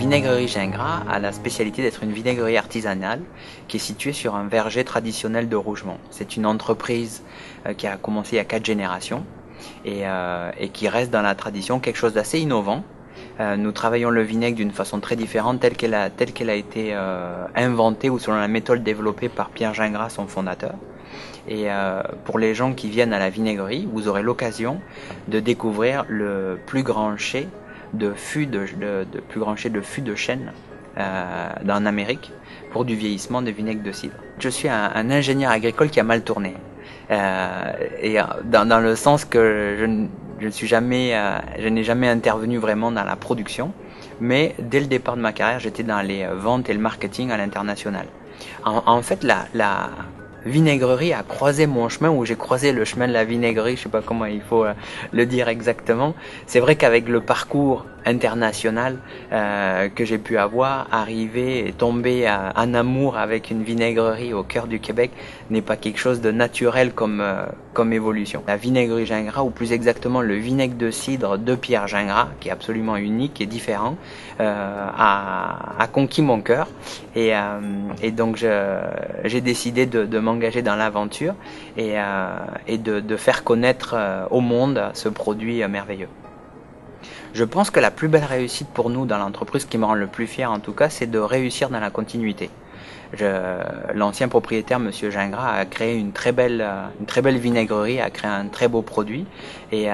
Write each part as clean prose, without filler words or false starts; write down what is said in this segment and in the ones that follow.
vinaigrerie Gingras a la spécialité d'être une vinaigrerie artisanale qui est située sur un verger traditionnel de Rougemont. C'est une entreprise qui a commencé il y a 4 générations et qui reste dans la tradition, quelque chose d'assez innovant. Nous travaillons le vinaigre d'une façon très différente, telle qu'elle a été inventée ou selon la méthode développée par Pierre Gingras, son fondateur. Et pour les gens qui viennent à la vinaigrerie, vous aurez l'occasion de découvrir le plus grand chai de fûts de chêne en Amérique pour du vieillissement de vinaigre de cidre. Je suis un ingénieur agricole qui a mal tourné, et dans le sens que je n'ai jamais intervenu vraiment dans la production, mais dès le départ de ma carrière, j'étais dans les ventes et le marketing à l'international. En fait, la vinaigrerie a croisé mon chemin, ou j'ai croisé le chemin de la vinaigrerie, je sais pas comment il faut le dire exactement. C'est vrai qu'avec le parcours international que j'ai pu avoir, arriver et tomber en amour avec une vinaigrerie au cœur du Québec n'est pas quelque chose de naturel comme évolution. La vinaigrerie Gingras, ou plus exactement le vinaigre de cidre de Pierre Gingras, qui est absolument unique et différent, a conquis mon cœur, et donc j'ai décidé de m'engager dans l'aventure et de faire connaître au monde ce produit merveilleux. Je pense que la plus belle réussite pour nous dans l'entreprise, qui me rend le plus fier en tout cas, c'est de réussir dans la continuité. L'ancien propriétaire, Monsieur Gingras, a créé une très belle vinaigrerie, a créé un très beau produit, et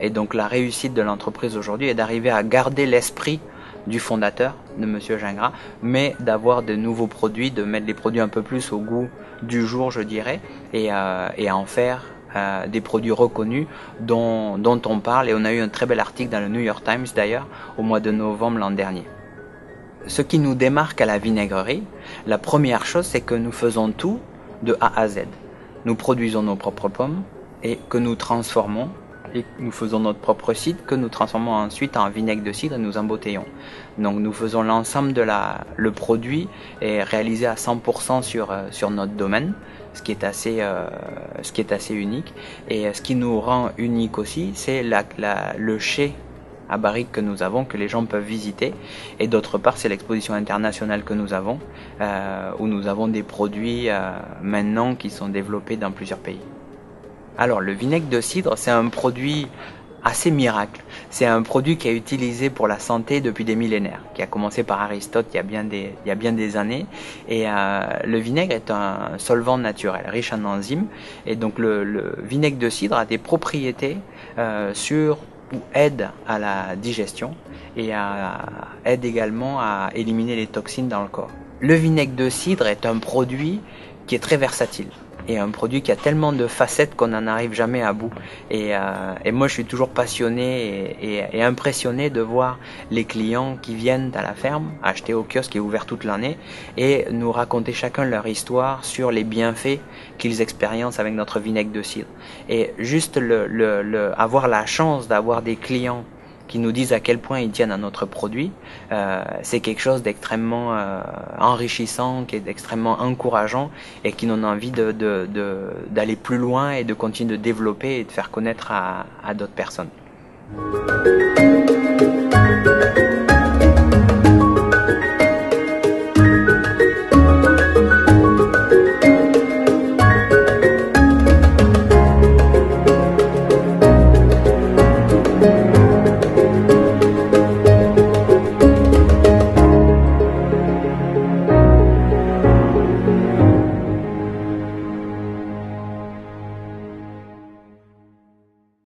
donc la réussite de l'entreprise aujourd'hui est d'arriver à garder l'esprit du fondateur, de Monsieur Gingras, mais d'avoir de nouveaux produits, de mettre les produits un peu plus au goût du jour, je dirais, et à en faire des produits reconnus dont on parle, et on a eu un très bel article dans le New York Times d'ailleurs au mois de novembre l'an dernier. Ce qui nous démarque à la vinaigrerie, la première chose, c'est que nous faisons tout de A à Z. Nous produisons nos propres pommes et que nous transformons, et nous faisons notre propre cidre que nous transformons ensuite en vinaigre de cidre et nous embouteillons. Donc nous faisons l'ensemble le produit est réalisé à 100% sur notre domaine, ce qui est assez unique. Et ce qui nous rend unique aussi, c'est le chai à barrique que nous avons, que les gens peuvent visiter, et d'autre part c'est l'exposition internationale que nous avons, où nous avons des produits maintenant qui sont développés dans plusieurs pays. Alors le vinaigre de cidre, c'est un produit assez miracle. C'est un produit qui est utilisé pour la santé depuis des millénaires, qui a commencé par Aristote il y a bien des années. Et le vinaigre est un solvant naturel, riche en enzymes. Et donc le vinaigre de cidre a des propriétés ou aide à la digestion, et aide également à éliminer les toxines dans le corps. Le vinaigre de cidre est un produit qui est très versatile, et un produit qui a tellement de facettes qu'on n'en arrive jamais à bout. Et moi je suis toujours passionné et impressionné de voir les clients qui viennent à la ferme, acheter au kiosque qui est ouvert toute l'année, et nous raconter chacun leur histoire sur les bienfaits qu'ils expériencent avec notre vinaigre de cidre. Et juste avoir la chance d'avoir des clients qui nous disent à quel point ils tiennent à notre produit, c'est quelque chose d'extrêmement enrichissant, qui est extrêmement encourageant, et qui nous donne envie d'aller plus loin et de continuer de développer et de faire connaître à d'autres personnes.